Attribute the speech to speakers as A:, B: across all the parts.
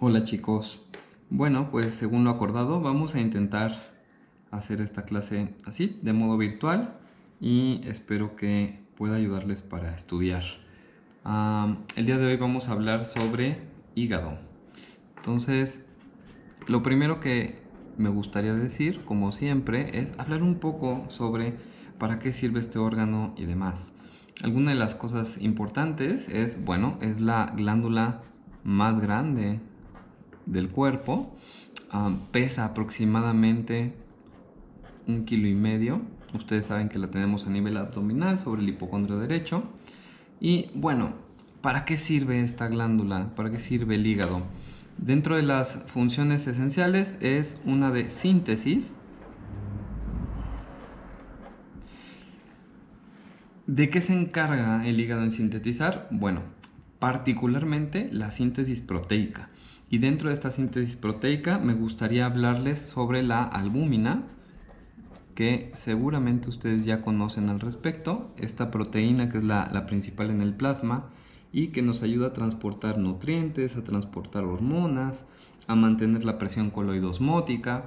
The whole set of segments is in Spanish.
A: Hola chicos, bueno pues según lo acordado vamos a intentar hacer esta clase así, de modo virtual, y espero que pueda ayudarles para estudiar. El día de hoy vamos a hablar sobre hígado. Entonces, lo primero que me gustaría decir, como siempre, es hablar un poco sobre para qué sirve este órgano y demás. Alguna de las cosas importantes es, bueno, es la glándula más grande del cuerpo. Pesa aproximadamente 1,5 kg. Ustedes saben que la tenemos a nivel abdominal sobre el hipocondrio derecho. Y bueno, ¿para qué sirve esta glándula? ¿Para qué sirve el hígado? Dentro de las funciones esenciales es una de síntesis. ¿De qué se encarga el hígado en sintetizar? Bueno, particularmente la síntesis proteica. Y dentro de esta síntesis proteica me gustaría hablarles sobre la albúmina, que seguramente ustedes ya conocen al respecto. Esta proteína que es la principal en el plasma y que nos ayuda a transportar nutrientes, a transportar hormonas, a mantener la presión coloidosmótica.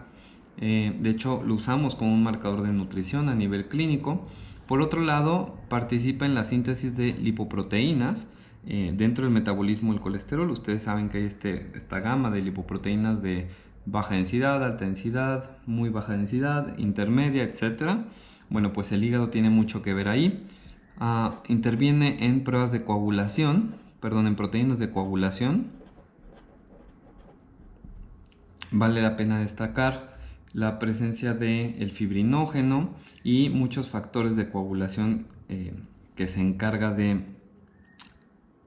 A: De hecho, lo usamos como un marcador de nutrición a nivel clínico. Por otro lado, participa en la síntesis de lipoproteínas dentro del metabolismo del colesterol. Ustedes saben que hay esta gama de lipoproteínas de baja densidad, alta densidad, muy baja densidad, intermedia, etcétera. Bueno, pues el hígado tiene mucho que ver ahí. Interviene en pruebas de coagulación, perdón, en proteínas de coagulación. Vale la pena destacar la presencia del fibrinógeno y muchos factores de coagulación que se encarga de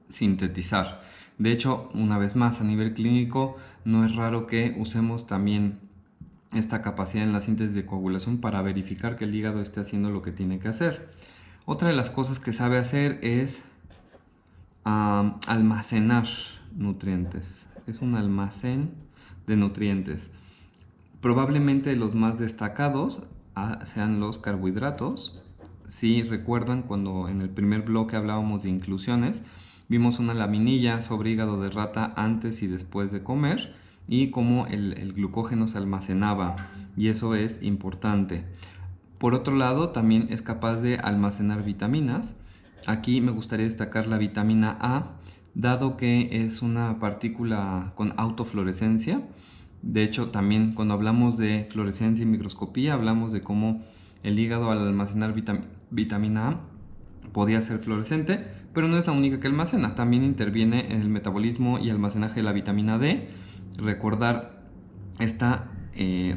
A: sintetizar. De hecho, una vez más, a nivel clínico, no es raro que usemos también esta capacidad en la síntesis de coagulación para verificar que el hígado esté haciendo lo que tiene que hacer. Otra de las cosas que sabe hacer es almacenar nutrientes. Es un almacén de nutrientes. Probablemente los más destacados sean los carbohidratos. Si recuerdan, cuando en el primer bloque hablábamos de inclusiones, vimos una laminilla sobre hígado de rata antes y después de comer y cómo el glucógeno se almacenaba, y eso es importante. Por otro lado, también es capaz de almacenar vitaminas. Aquí me gustaría destacar la vitamina A, dado que es una partícula con autofluorescencia. De hecho, también cuando hablamos de fluorescencia y microscopía, hablamos de cómo el hígado al almacenar vitamina A podía ser fluorescente, pero no es la única que almacena. También interviene en el metabolismo y almacenaje de la vitamina D. Recordar, está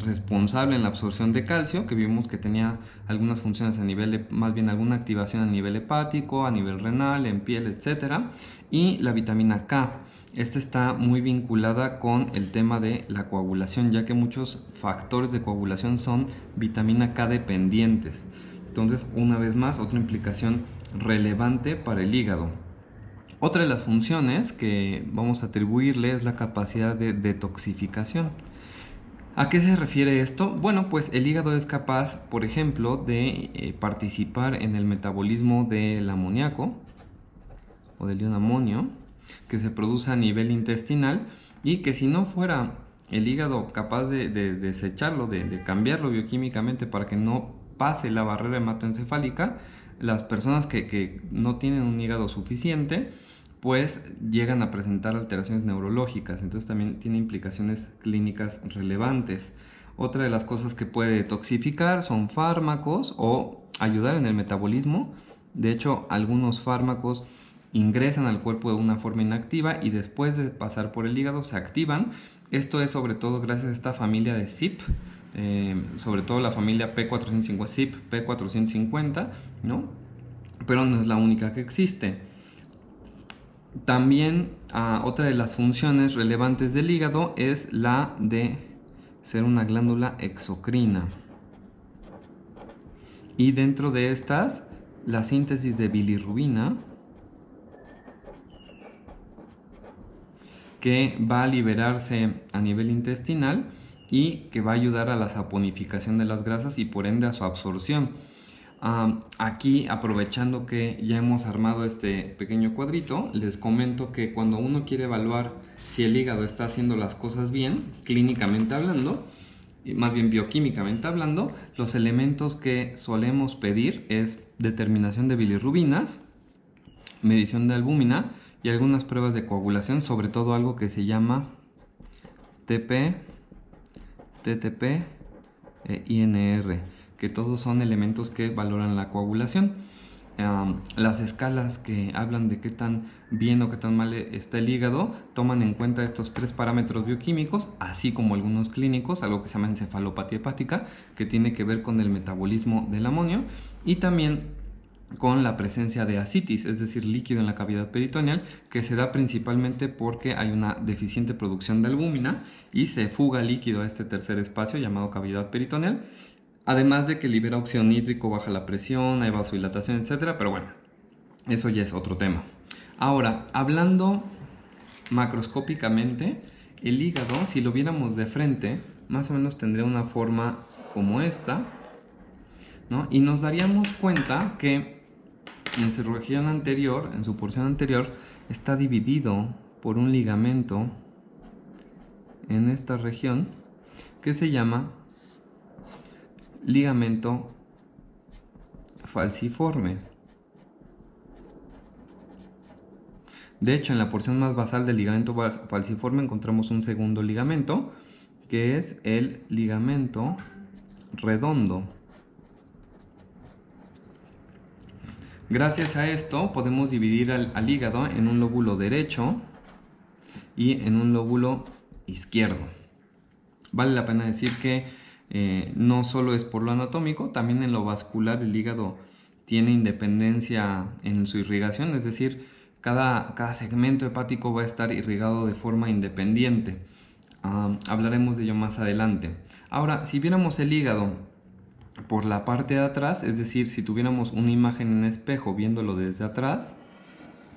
A: responsable en la absorción de calcio, que vimos que tenía algunas funciones a nivel, más bien alguna activación a nivel hepático, a nivel renal, en piel, etcétera. Y la vitamina K. Esta está muy vinculada con el tema de la coagulación, ya que muchos factores de coagulación son vitamina K dependientes. Entonces, una vez más, otra implicación relevante para el hígado. Otra de las funciones que vamos a atribuirle es la capacidad de detoxificación. ¿A qué se refiere esto? Bueno, pues el hígado es capaz, por ejemplo, de participar en el metabolismo del amoníaco o del ion amonio que se produce a nivel intestinal, y que si no fuera el hígado capaz de desecharlo, de cambiarlo bioquímicamente para que no pase la barrera hematoencefálica, las personas que no tienen un hígado suficiente pues llegan a presentar alteraciones neurológicas. Entonces también tiene implicaciones clínicas relevantes. Otra de las cosas que puede detoxificar son fármacos o ayudar en el metabolismo. De hecho, algunos fármacos ingresan al cuerpo de una forma inactiva y después de pasar por el hígado se activan. Esto es sobre todo gracias a esta familia de CYP, sobre todo la familia P450, CYP P450, ¿no? Pero no es la única que existe. También otra de las funciones relevantes del hígado es la de ser una glándula exocrina. Y dentro de estas, la síntesis de bilirrubina, que va a liberarse a nivel intestinal y que va a ayudar a la saponificación de las grasas y por ende a su absorción. Aquí, aprovechando que ya hemos armado este pequeño cuadrito, les comento que cuando uno quiere evaluar si el hígado está haciendo las cosas bien, clínicamente hablando, y más bien bioquímicamente hablando, los elementos que solemos pedir es determinación de bilirrubinas, medición de albúmina y algunas pruebas de coagulación, sobre todo algo que se llama TP, TTP e INR, que todos son elementos que valoran la coagulación. Las escalas que hablan de qué tan bien o qué tan mal está el hígado toman en cuenta estos 3 parámetros bioquímicos, así como algunos clínicos, algo que se llama encefalopatía hepática, que tiene que ver con el metabolismo del amonio, y también con la presencia de ascitis, es decir, líquido en la cavidad peritoneal, que se da principalmente porque hay una deficiente producción de albúmina y se fuga líquido a este tercer espacio llamado cavidad peritoneal, además de que libera óxido nítrico, baja la presión, hay vasodilatación, etc. Pero bueno, eso ya es otro tema. Ahora, hablando macroscópicamente, el hígado, si lo viéramos de frente, más o menos tendría una forma como esta, ¿no? Y nos daríamos cuenta que en su región anterior, en su porción anterior, está dividido por un ligamento en esta región que se llama ligamento falciforme. De hecho, en la porción más basal del ligamento falciforme encontramos un segundo ligamento, que es el ligamento redondo. Gracias a esto podemos dividir al hígado en un lóbulo derecho y en un lóbulo izquierdo. Vale la pena decir que no solo es por lo anatómico, también en lo vascular el hígado tiene independencia en su irrigación, es decir, cada segmento hepático va a estar irrigado de forma independiente. Hablaremos de ello más adelante. Ahora, si viéramos el hígado por la parte de atrás, es decir, si tuviéramos una imagen en espejo viéndolo desde atrás,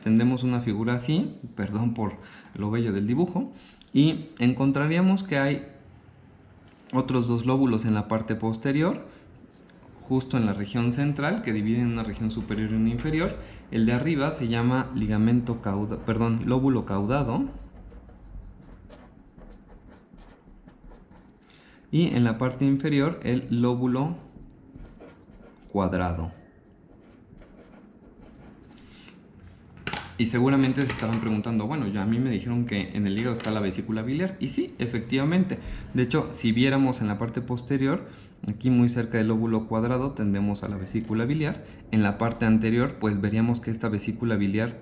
A: tendremos una figura así, perdón por lo bello del dibujo, y encontraríamos que hay otros dos lóbulos en la parte posterior, justo en la región central, que dividen una región superior y una inferior. El de arriba se llama lóbulo caudado, y en la parte inferior el lóbulo cuadrado. Y seguramente se estarán preguntando, bueno, ya a mí me dijeron que en el hígado está la vesícula biliar. Y sí, efectivamente. De hecho, si viéramos en la parte posterior, aquí muy cerca del lóbulo cuadrado, tendemos a la vesícula biliar. En la parte anterior, pues veríamos que esta vesícula biliar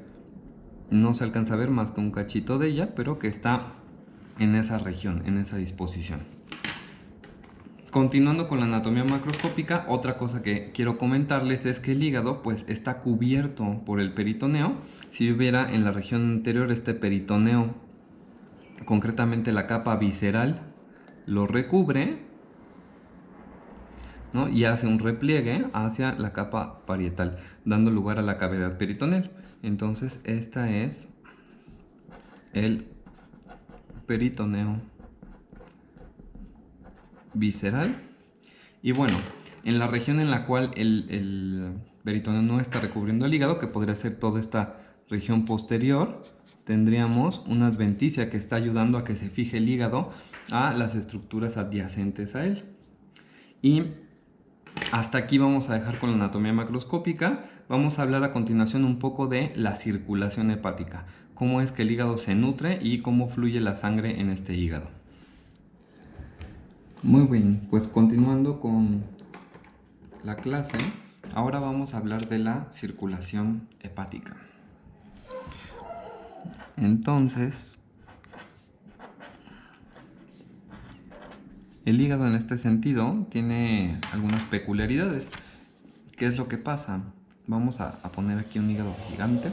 A: no se alcanza a ver más que un cachito de ella, pero que está en esa región, en esa disposición. Continuando con la anatomía macroscópica, otra cosa que quiero comentarles es que el hígado pues está cubierto por el peritoneo. Si hubiera en la región anterior este peritoneo, concretamente la capa visceral, lo recubre, ¿no? Y hace un repliegue hacia la capa parietal, dando lugar a la cavidad peritoneal. Entonces esta es el peritoneo visceral. Y bueno, en la región en la cual el peritoneo no está recubriendo el hígado, que podría ser toda esta región posterior, tendríamos una adventicia que está ayudando a que se fije el hígado a las estructuras adyacentes a él. Y hasta aquí vamos a dejar con la anatomía macroscópica. Vamos a hablar a continuación un poco de la circulación hepática, cómo es que el hígado se nutre y cómo fluye la sangre en este hígado. Muy bien, pues continuando con la clase, ahora vamos a hablar de la circulación hepática. Entonces, el hígado en este sentido tiene algunas peculiaridades. ¿Qué es lo que pasa? Vamos a poner aquí un hígado gigante,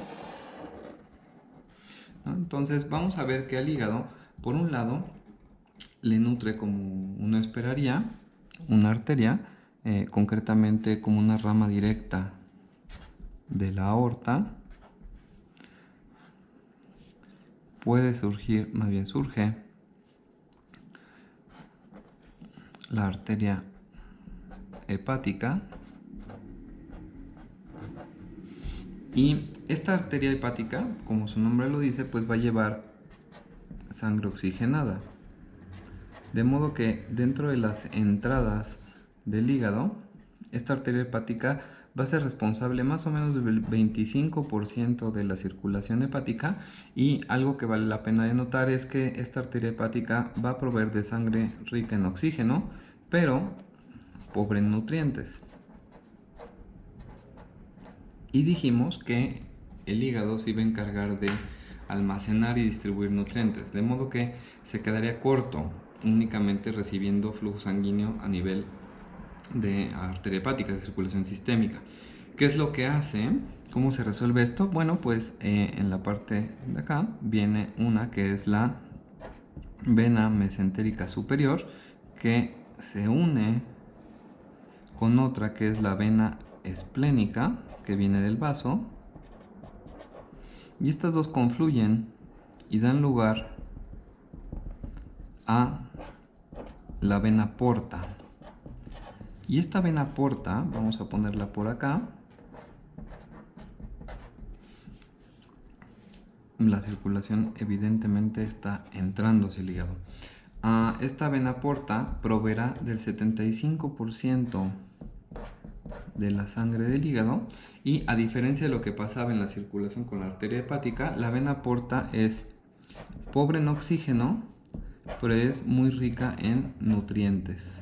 A: ¿no? Entonces vamos a ver que al hígado, por un lado, le nutre, como uno esperaría, una arteria, concretamente como una rama directa de la aorta. Puede surgir, más bien surge, la arteria hepática, Y esta arteria hepática, como su nombre lo dice, pues va a llevar sangre oxigenada. De modo que dentro de las entradas del hígado, esta arteria hepática va a ser responsable más o menos del 25% de la circulación hepática, y algo que vale la pena de notar es que esta arteria hepática va a proveer de sangre rica en oxígeno, pero pobre en nutrientes. Y dijimos que el hígado se iba a encargar de almacenar y distribuir nutrientes, de modo que se quedaría corto únicamente recibiendo flujo sanguíneo a nivel de arteria hepática, de circulación sistémica. ¿Qué es lo que hace? ¿Cómo se resuelve esto? Bueno, pues en la parte de acá viene una que es la vena mesentérica superior, que se une con otra que es la vena esplénica, que viene del vaso, y estas dos confluyen y dan lugar a la vena porta. Y esta vena porta, vamos a ponerla por acá. La circulación evidentemente está entrando hacia el hígado. Esta vena porta proveerá del 75% de la sangre del hígado, y a diferencia de lo que pasaba en la circulación con la arteria hepática, la vena porta es pobre en oxígeno, pero es muy rica en nutrientes.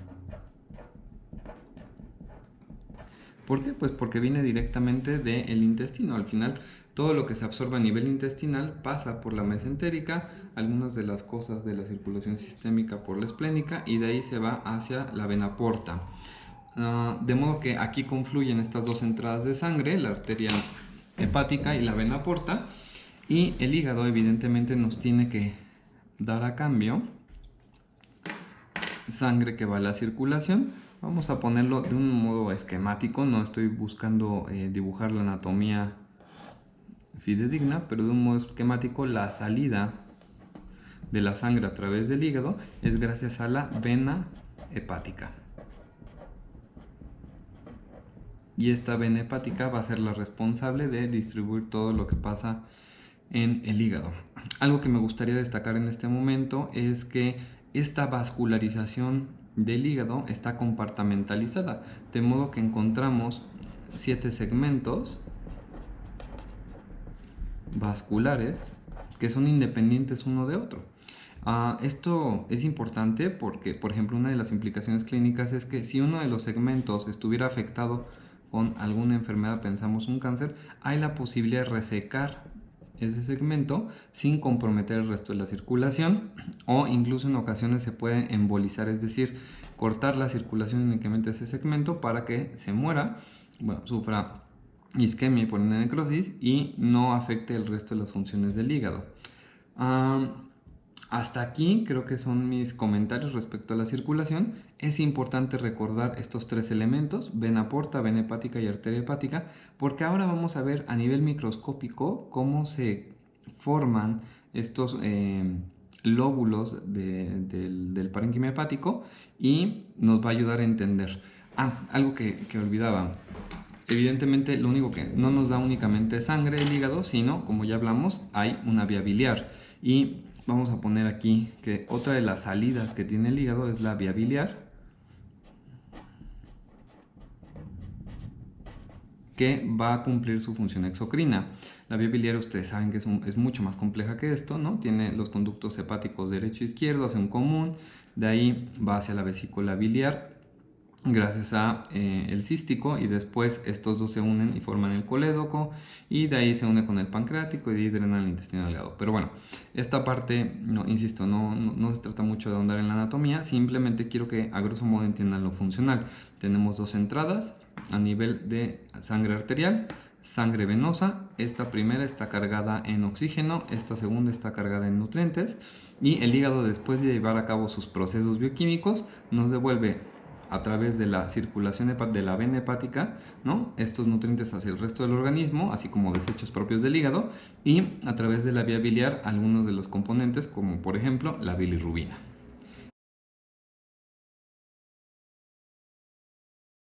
A: ¿Por qué? Pues porque viene directamente del intestino. Al final, todo lo que se absorbe a nivel intestinal pasa por la mesentérica, algunas de las cosas de la circulación sistémica por la esplénica, y de ahí se va hacia la vena porta. De modo que aquí confluyen estas dos entradas de sangre, la arteria hepática y la vena porta, y el hígado evidentemente nos tiene que dar a cambio sangre que va a la circulación. Vamos a ponerlo de un modo esquemático, no estoy buscando dibujar la anatomía fidedigna, pero de un modo esquemático, la salida de la sangre a través del hígado es gracias a la vena hepática. Y esta vena hepática va a ser la responsable de distribuir todo lo que pasa en el hígado. Algo que me gustaría destacar en este momento es que esta vascularización del hígado está compartimentalizada, de modo que encontramos 7 segmentos vasculares que son independientes uno de otro. Esto es importante porque, por ejemplo, una de las implicaciones clínicas es que si uno de los segmentos estuviera afectado con alguna enfermedad, pensamos un cáncer, hay la posibilidad de resecar ese segmento sin comprometer el resto de la circulación, o incluso en ocasiones se puede embolizar, es decir, cortar la circulación únicamente de ese segmento para que se muera, sufra isquemia y por ende necrosis, y no afecte el resto de las funciones del hígado. Hasta aquí creo que son mis comentarios respecto a la circulación. Es importante recordar estos 3 elementos: vena porta, vena hepática y arteria hepática, porque ahora vamos a ver a nivel microscópico cómo se forman estos lóbulos del parénquima hepático, y nos va a ayudar a entender. Algo que olvidaba. Evidentemente, lo único que no nos da únicamente sangre del hígado, sino, como ya hablamos, hay una vía biliar. Y vamos a poner aquí que otra de las salidas que tiene el hígado es la vía biliar, que va a cumplir su función exocrina. La vía biliar, ustedes saben que es mucho más compleja que esto, ¿no? Tiene los conductos hepáticos derecho e izquierdo, hace un común, de ahí va hacia la vesícula biliar gracias a el cístico, y después estos dos se unen y forman el colédoco, y de ahí se une con el pancreático y de ahí drena el intestino delgado. Pero bueno, esta parte, insisto, no se trata mucho de ahondar en la anatomía, simplemente quiero que a grosso modo entiendan lo funcional. Tenemos 2 entradas a nivel de sangre arterial, sangre venosa. Esta primera está cargada en oxígeno, esta segunda está cargada en nutrientes, y el hígado, después de llevar a cabo sus procesos bioquímicos, nos devuelve a través de la circulación de la vena hepática, ¿no?, estos nutrientes hacia el resto del organismo, así como desechos propios del hígado, y a través de la vía biliar algunos de los componentes, como por ejemplo la bilirrubina.